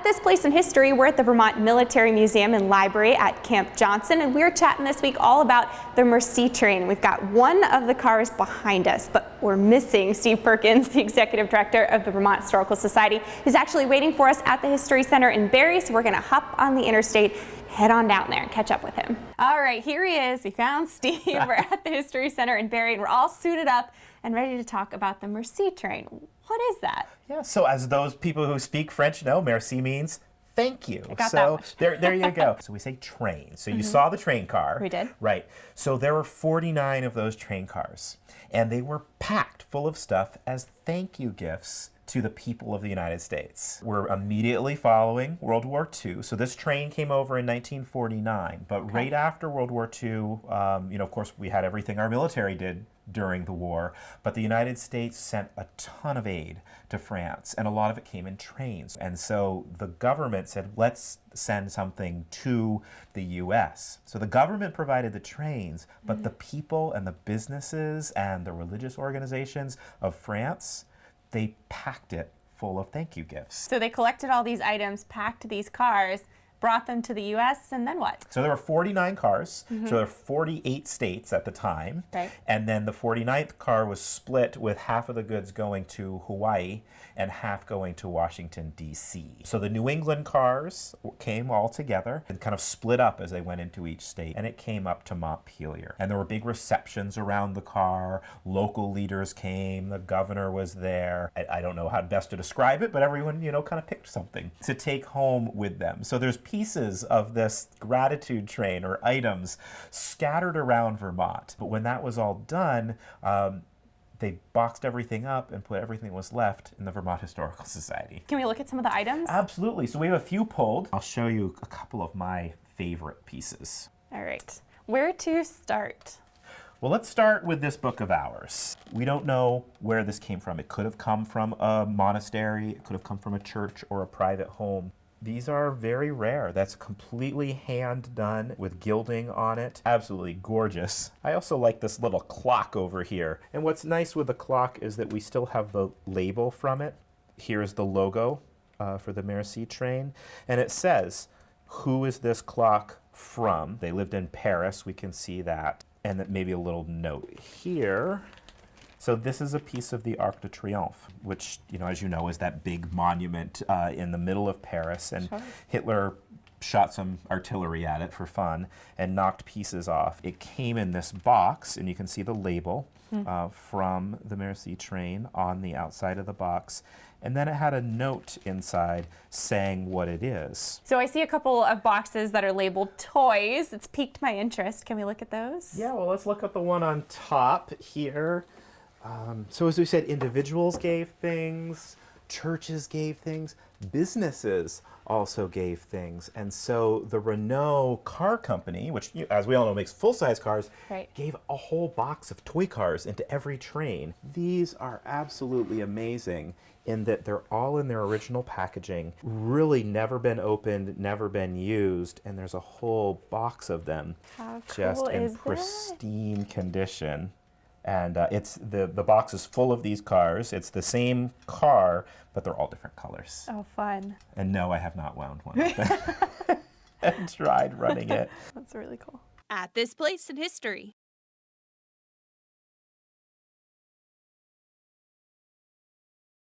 this place in history, we're at the Vermont Military Museum and Library at Camp Johnson, and we're chatting this week all about the Merci Train. We've got one of the cars behind us, but we're missing Steve Perkins, the Executive Director of the Vermont Historical Society, who's actually waiting for us at the History Center in Barre, so we're going to hop on the interstate, head on down there and catch up with him. All right, here he is. We found Steve. We're at the History Center in Barre, and we're all suited up and ready to talk about the Merci Train. What is that? Yeah, so as those people who speak French know, merci means thank you. I got that much. there you go. So we say train. So you saw the train car. We did. Right. So there were 49 of those train cars, and they were packed full of stuff as thank you gifts to the people of the United States. We're immediately following World War II. So this train came over in 1949, but right after World War II, of course, we had everything our military did during the war, but the United States sent a ton of aid to France, and a lot of it came in trains. And so the government said, let's send something to the U.S. So the government provided the trains, but the people and the businesses and the religious organizations of France, they packed it full of thank you gifts. So they collected all these items, packed these cars, brought them to the U.S., and then what? So there were 49 cars, so there were 48 states at the time, Right. And then the 49th car was split with half of the goods going to Hawaii and half going to Washington, D.C. So the New England cars came all together and kind of split up as they went into each state, and it came up to Montpelier. And there were big receptions around the car, local leaders came, the governor was there. I don't know how best to describe it, but everyone, kind of picked something to take home with them. So there's pieces of this gratitude train or items scattered around Vermont. But when that was all done, they boxed everything up and put everything that was left in the Vermont Historical Society. Can we look at some of the items? Absolutely. So we have a few pulled. I'll show you a couple of my favorite pieces. All right. Where to start? Well, let's start with this book of hours. We don't know where this came from. It could have come from a monastery, it could have come from a church or a private home. These are very rare. That's completely hand done with gilding on it. Absolutely gorgeous. I also like this little clock over here. And what's nice with the clock is that we still have the label from it. Here's the logo for the Merci Train. And it says, who is this clock from? They lived in Paris, we can see that. And that maybe a little note here. So this is a piece of the Arc de Triomphe, which, as you know, is that big monument in the middle of Paris. And Hitler shot some artillery at it for fun and knocked pieces off. It came in this box, and you can see the label from the Merci Train on the outside of the box. And then it had a note inside saying what it is. So I see a couple of boxes that are labeled toys. It's piqued my interest. Can we look at those? Yeah, well, let's look at the one on top here. So as we said, individuals gave things, churches gave things, businesses also gave things. And so the Renault car company, which, as we all know, makes full-size cars, gave a whole box of toy cars into every train. These are absolutely amazing in that they're all in their original packaging, really never been opened, never been used, and there's a whole box of them just in pristine condition. And it's the box is full of these cars. It's the same car, but they're all different colors. Oh, fun. And no, I have not wound one of them and tried running it. That's really cool. At this place in history.